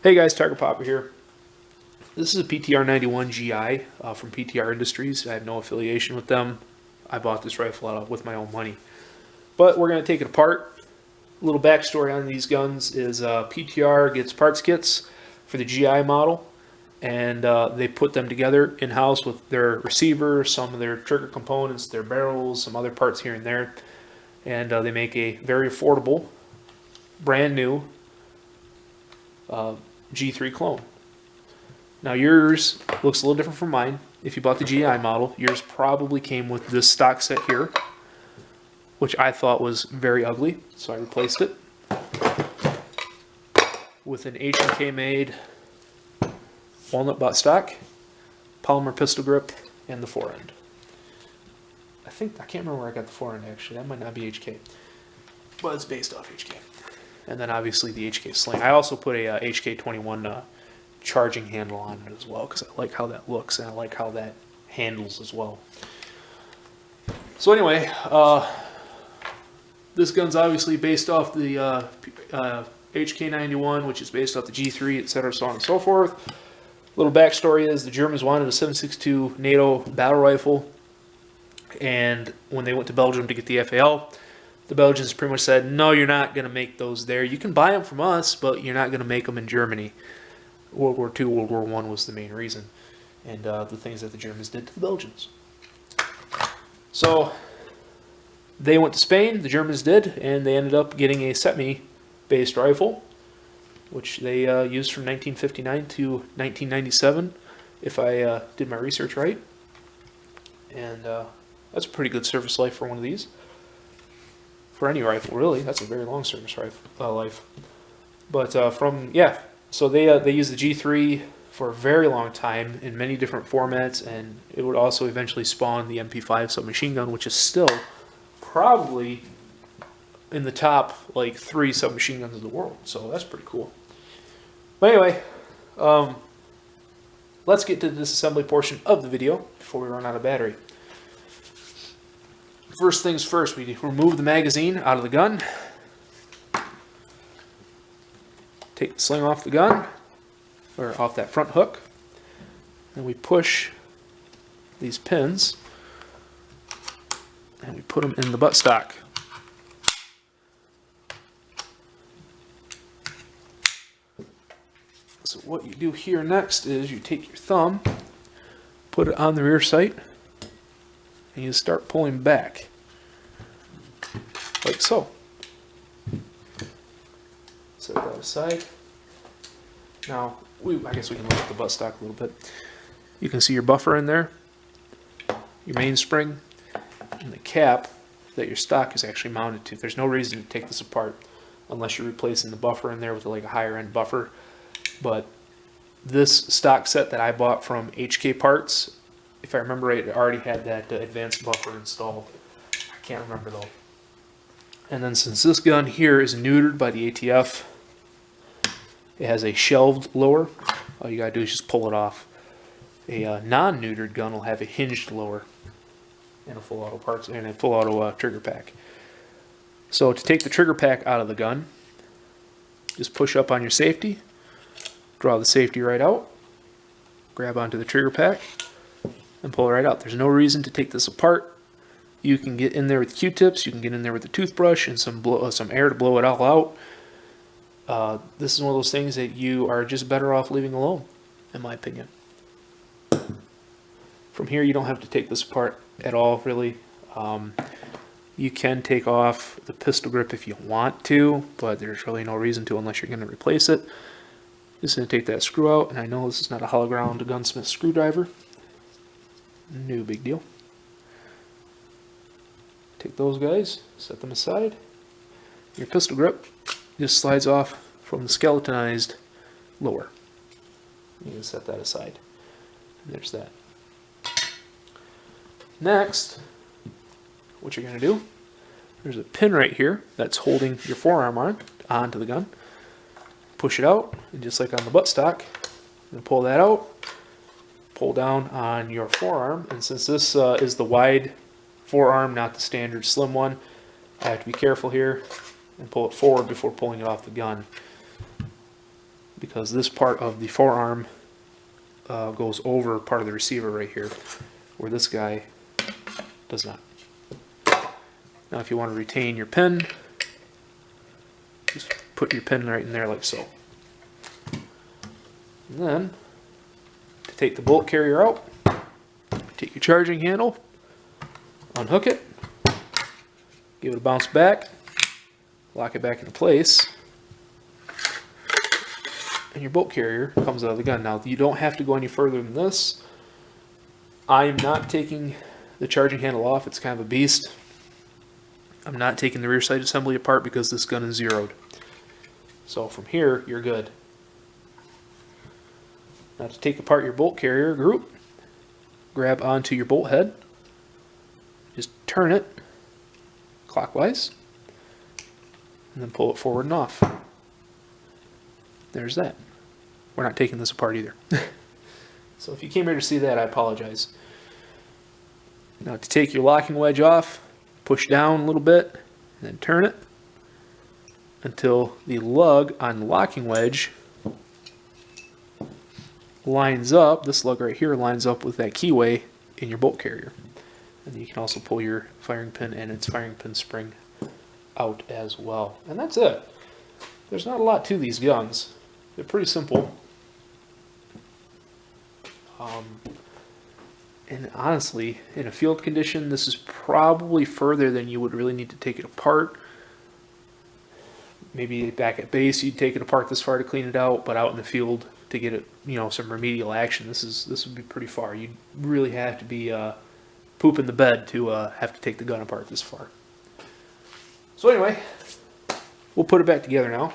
Hey guys, Targetpopper here. This is a PTR-91 GI from PTR Industries. I have no affiliation with them. I bought this rifle out with my own money. But we're going to take it apart. A little backstory on these guns is PTR gets parts kits for the GI model, and they put them together in-house with their receiver, some of their trigger components, their barrels, some other parts here and there. And they make a very affordable, brand new G3 clone. Now yours looks a little different from mine. If you bought the GI model, yours probably came with this stock set here, which I thought was very ugly, so I replaced it with an H&K made walnut butt stock, polymer pistol grip, and the forend. I can't remember where I got the forend actually. That might not be HK, but it's based off HK. And then obviously the HK sling. I also put a HK-21 charging handle on it as well because I like how that looks and I like how that handles as well. So anyway, this gun's obviously based off the HK-91, which is based off the G3, etc., so on and so forth. Little backstory is the Germans wanted a 7.62 NATO battle rifle, and when they went to Belgium to get the FAL, the Belgians pretty much said, no, you're not going to make those there. You can buy them from us, but you're not going to make them in Germany. World War II, World War I was the main reason. And the things that the Germans did to the Belgians. So they went to Spain, the Germans did, and they ended up getting a SETME-based rifle, which they used from 1959 to 1997, if I did my research right. And that's a pretty good service life for one of these. For any rifle, really. That's a very long service life. But so they used the G3 for a very long time in many different formats, and it would also eventually spawn the MP5 submachine gun, which is still probably in the top like 3 submachine guns in the world. So that's pretty cool. But anyway, let's get to the disassembly portion of the video before we run out of battery. First things first, we remove the magazine out of the gun. Take the sling off the gun, or off that front hook. And we push these pins, and we put them in the buttstock. So what you do here next is you take your thumb, put it on the rear sight, and you start pulling back, like so. Set that aside. Now, I guess we can look at the buttstock a little bit. You can see your buffer in there, your mainspring, and the cap that your stock is actually mounted to. There's no reason to take this apart unless you're replacing the buffer in there with like a higher end buffer. But this stock set that I bought from HK Parts, if I remember right, it already had that advanced buffer installed. I can't remember though. And then since this gun here is neutered by the ATF, it has a shelved lower. All you gotta do is just pull it off. A non-neutered gun will have a hinged lower and a full auto parts and a full auto trigger pack. So to take the trigger pack out of the gun, just push up on your safety, draw the safety right out, grab onto the trigger pack, and pull it right out. There's no reason to take this apart. You can get in there with Q-tips, you can get in there with a toothbrush and some air to blow it all out. This is one of those things that you are just better off leaving alone, in my opinion. From here, you don't have to take this apart at all, really. You can take off the pistol grip if you want to, but there's really no reason to unless you're going to replace it. Just going to take that screw out, and I know this is not a hollow ground gunsmith screwdriver. No big deal. Take those guys, set them aside. Your pistol grip just slides off from the skeletonized lower. You can set that aside. And there's that. Next, what you're going to do, there's a pin right here that's holding your forearm onto the gun. Push it out, and just like on the buttstock, you pull that out, pull down on your forearm, and since this is the wide forearm, not the standard slim one, I have to be careful here and pull it forward before pulling it off the gun. because this part of the forearm goes over part of the receiver right here, where this guy does not. Now if you want to retain your pin, just put your pin right in there like so. And then, to take the bolt carrier out, take your charging handle, unhook it, give it a bounce back, lock it back into place, and your bolt carrier comes out of the gun. Now you don't have to go any further than this. I'm not taking the charging handle off, it's kind of a beast. I'm not taking the rear sight assembly apart because this gun is zeroed. So from here, you're good. Now to take apart your bolt carrier group, grab onto your bolt head, just turn it clockwise, and then pull it forward and off. There's that. We're not taking this apart either. So if you came here to see that, I apologize. Now to take your locking wedge off, push down a little bit, and then turn it until the lug on the locking wedge lines up, this lug right here lines up with that keyway in your bolt carrier. And then you can also pull your firing pin and its firing pin spring out as well. And that's it. There's not a lot to these guns. They're pretty simple. And honestly, in a field condition, this is probably further than you would really need to take it apart. Maybe back at base, you'd take it apart this far to clean it out, but out in the field to get it, you know, some remedial action, this would be pretty far. You'd really have to be pooping the bed to have to take the gun apart this far. So anyway, we'll put it back together now.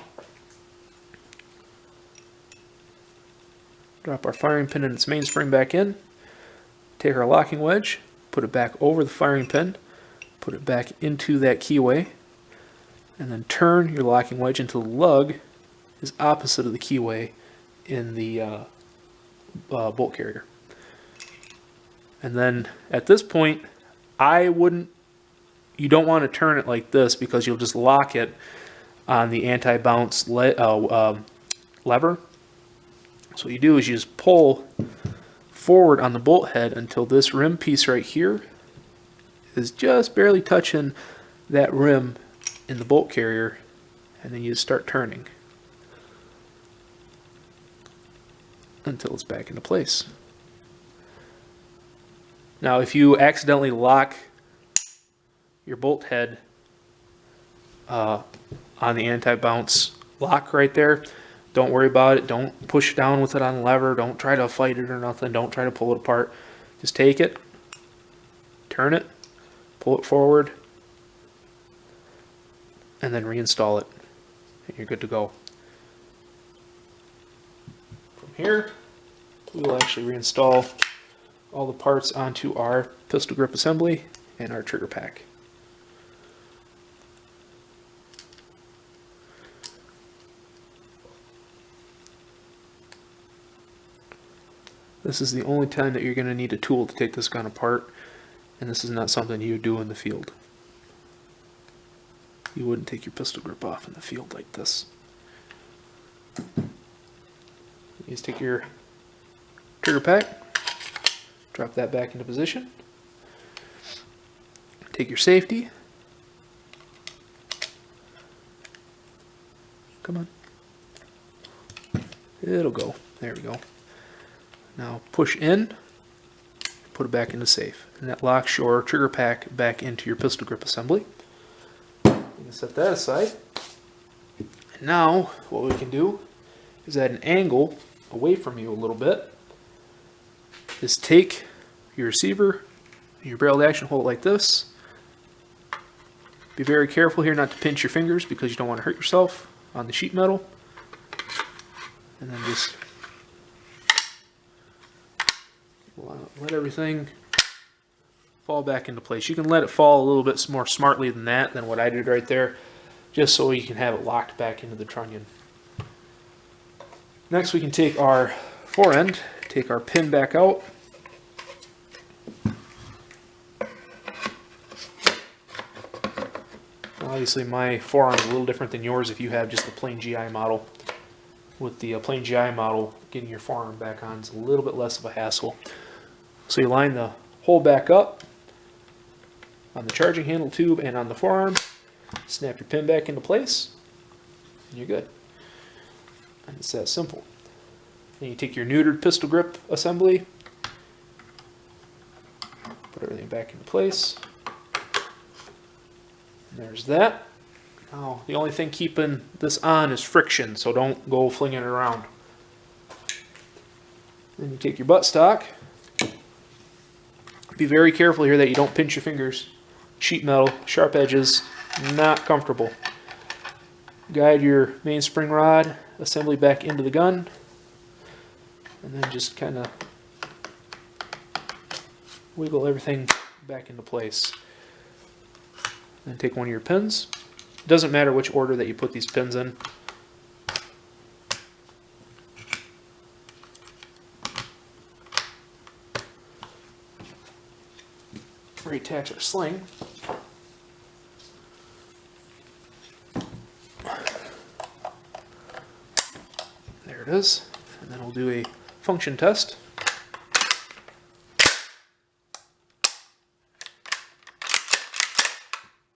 Drop our firing pin and its mainspring back in. Take our locking wedge, put it back over the firing pin, put it back into that keyway, and then turn your locking wedge until the lug is opposite of the keyway in the bolt carrier. And then at this point, you don't want to turn it like this because you'll just lock it on the anti-bounce lever. So what you do is you just pull forward on the bolt head until this rim piece right here is just barely touching that rim in the bolt carrier, and then you just start turning until it's back into place. Now if you accidentally lock your bolt head on the anti-bounce lock right there, don't worry about it. Don't push down with it on the lever. Don't try to fight it or nothing. Don't try to pull it apart. Just take it, turn it, pull it forward, and then reinstall it. And you're good to go. From here, we will actually reinstall all the parts onto our pistol grip assembly and our trigger pack. This is the only time that you're going to need a tool to take this gun apart, and this is not something you would do in the field. You wouldn't take your pistol grip off in the field like this. You just take your trigger pack, drop that back into position, take your safety, come on, it'll go, there we go. Now push in, put it back into safe, and that locks your trigger pack back into your pistol grip assembly. You can set that aside. And now what we can do is at an angle away from you a little bit, is take your receiver, your barreled action, hold it like this. Be very careful here not to pinch your fingers because you don't want to hurt yourself on the sheet metal. And then just let everything fall back into place. You can let it fall a little bit more smartly than that, than what I did right there, just so you can have it locked back into the trunnion. Next we can take our forend, take our pin back out. Obviously my forearm is a little different than yours if you have just the plain GI model. with the plain GI model, getting your forearm back on is a little bit less of a hassle. So you line the hole back up on the charging handle tube and on the forearm, snap your pin back into place, and you're good. And it's that simple. Then you take your neutered pistol grip assembly, put everything back into place. And there's that. Now, the only thing keeping this on is friction, so don't go flinging it around. Then you take your buttstock. Be very careful here that you don't pinch your fingers. Sheet metal, sharp edges, not comfortable. Guide your main spring rod assembly back into the gun, and then just kind of wiggle everything back into place. Then take one of your pins. It doesn't matter which order that you put these pins in. Reattach our sling. There it is. And then we'll do a function test.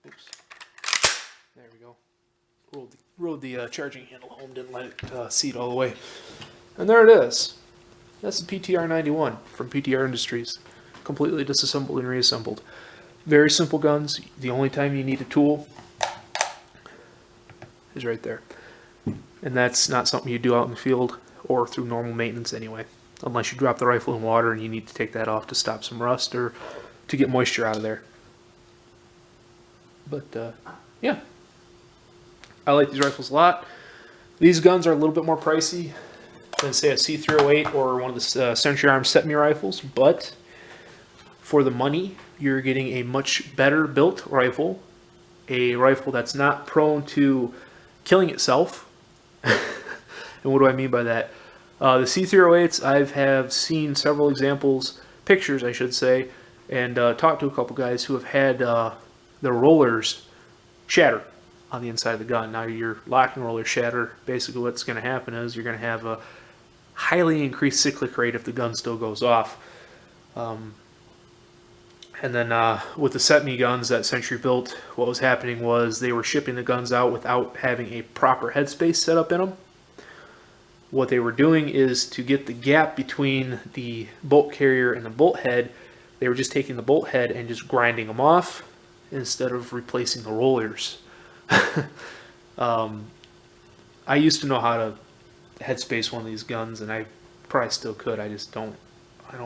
Oops. There we go. Rolled the charging handle home, didn't let it seat all the way. And there it is. That's the PTR-91 from PTR Industries. Completely disassembled and reassembled. Very simple guns. The only time you need a tool is right there. And that's not something you do out in the field or through normal maintenance anyway. Unless you drop the rifle in water and you need to take that off to stop some rust or to get moisture out of there. But yeah, I like these rifles a lot. These guns are a little bit more pricey than say a C308 or one of the Century Arms Set-Me rifles, but for the money, you're getting a much better built rifle, a rifle that's not prone to killing itself. And what do I mean by that? The C308s, I have seen several examples, pictures I should say, and talked to a couple guys who have had the rollers shatter on the inside of the gun. Now your locking rollers shatter, basically what's going to happen is you're going to have a highly increased cyclic rate if the gun still goes off. And then with the Set-Me guns that Century built, what was happening was they were shipping the guns out without having a proper headspace set up in them. What they were doing is to get the gap between the bolt carrier and the bolt head, they were just taking the bolt head and just grinding them off instead of replacing the rollers. I used to know how to headspace one of these guns, and I probably still could. I just don't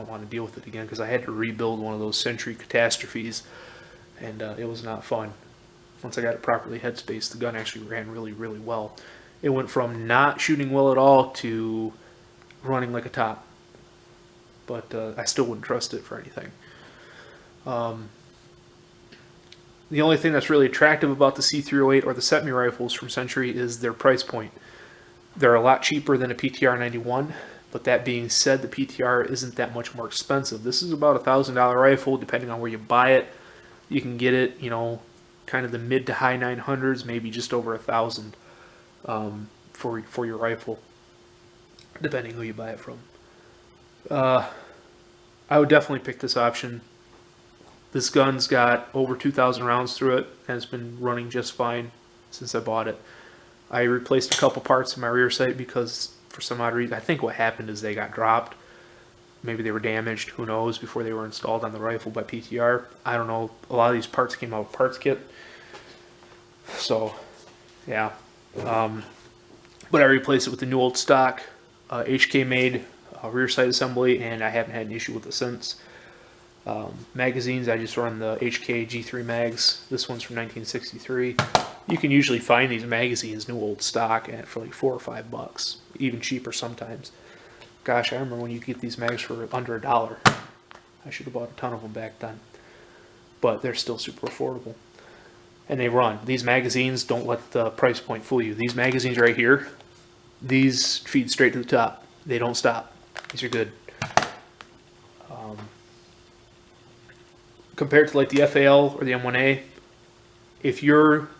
want to deal with it again because I had to rebuild one of those Century catastrophes, and it was not fun. Once I got it properly headspaced, the gun actually ran really, really well. It went from not shooting well at all to running like a top, but I still wouldn't trust it for anything. The only thing that's really attractive about the C308 or the Set-Me rifles from Century is their price point. They're a lot cheaper than a PTR-91. But that being said, the PTR isn't that much more expensive. This is about a $1,000 rifle, depending on where you buy it. You can get it, you know, kind of the mid to high 900s, maybe just over $1,000 for your rifle, depending who you buy it from. I would definitely pick this option. This gun's got over 2,000 rounds through it, and it's been running just fine since I bought it. I replaced a couple parts in my rear sight because for some odd reason, I think what happened is they got dropped. Maybe they were damaged, who knows, before they were installed on the rifle by PTR. I don't know. A lot of these parts came out with parts kit. So, yeah. But I replaced it with the new old stock HK made rear sight assembly, and I haven't had an issue with it since. Magazines, I just run the HK G3 mags. This one's from 1963. You can usually find these magazines, new old stock, for like $4 or $5, even cheaper sometimes. Gosh, I remember when you get these mags for under $1. I should have bought a ton of them back then. But they're still super affordable. And they run. These magazines, don't let the price point fool you. These magazines right here, these feed straight to the top. They don't stop. These are good. Compared to like the FAL or the M1A, if you're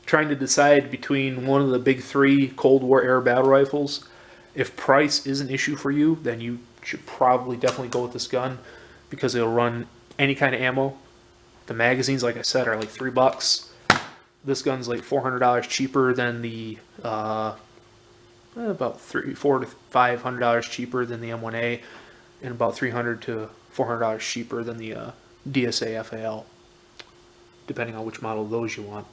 trying to decide between one of the big three Cold War era battle rifles, if price is an issue for you, then you should probably definitely go with this gun because it'll run any kind of ammo. The magazines, like I said, are like $3. This gun's like $400 cheaper than the about $400 to $500 cheaper than the M1A, and about $300 to $400 cheaper than the DSA FAL, depending on which model of those you want.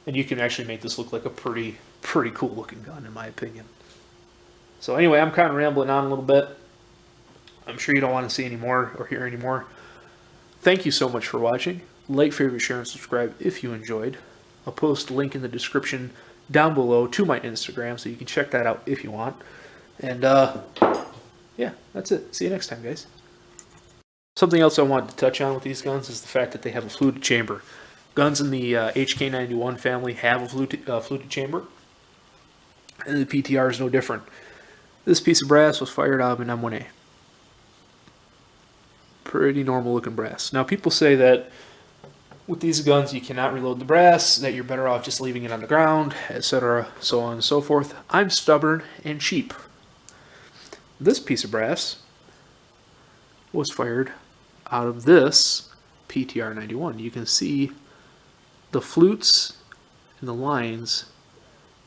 And you can actually make this look like a pretty cool looking gun, in my opinion. So anyway, I'm kind of rambling on a little bit. I'm sure you don't want to see any more or hear any more. Thank you so much for watching. Like, favorite, share, and subscribe if you enjoyed. I'll post a link in the description down below to my Instagram, so you can check that out if you want. And yeah, that's it. See you next time, guys. Something else I wanted to touch on with these guns is the fact that they have a fluted chamber. Guns in the HK91 family have a fluted chamber, and the PTR is no different. This piece of brass was fired out of an M1A. Pretty normal looking brass. Now people say that with these guns you cannot reload the brass, that you're better off just leaving it on the ground, etc., so on and so forth. I'm stubborn and cheap. This piece of brass was fired out of this PTR-91. You can see the flutes and the lines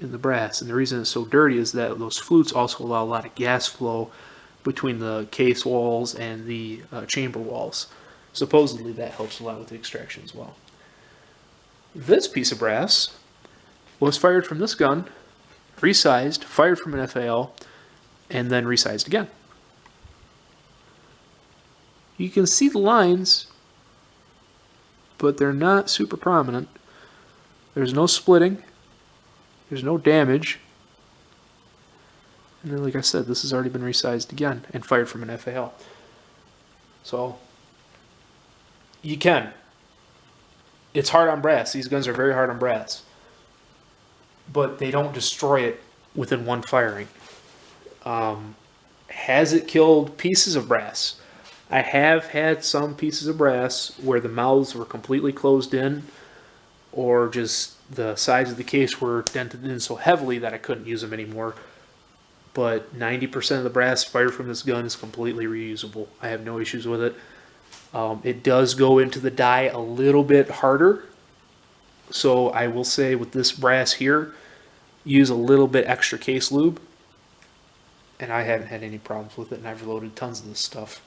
in the brass, and the reason it's so dirty is that those flutes also allow a lot of gas flow between the case walls and the chamber walls. Supposedly that helps a lot with the extraction as well. This piece of brass was fired from this gun, resized, fired from an FAL, and then resized again. You can see the lines, but they're not super prominent. There's no splitting. There's no damage. And then, like I said, this has already been resized again and fired from an FAL. So, you can. It's hard on brass. These guns are very hard on brass. But they don't destroy it within one firing. Has it killed pieces of brass? I have had some pieces of brass where the mouths were completely closed in, or just the sides of the case were dented in so heavily that I couldn't use them anymore. But 90% of the brass fired from this gun is completely reusable. I have no issues with it. It does go into the die a little bit harder. So I will say with this brass here, use a little bit extra case lube. And I haven't had any problems with it, and I've reloaded tons of this stuff.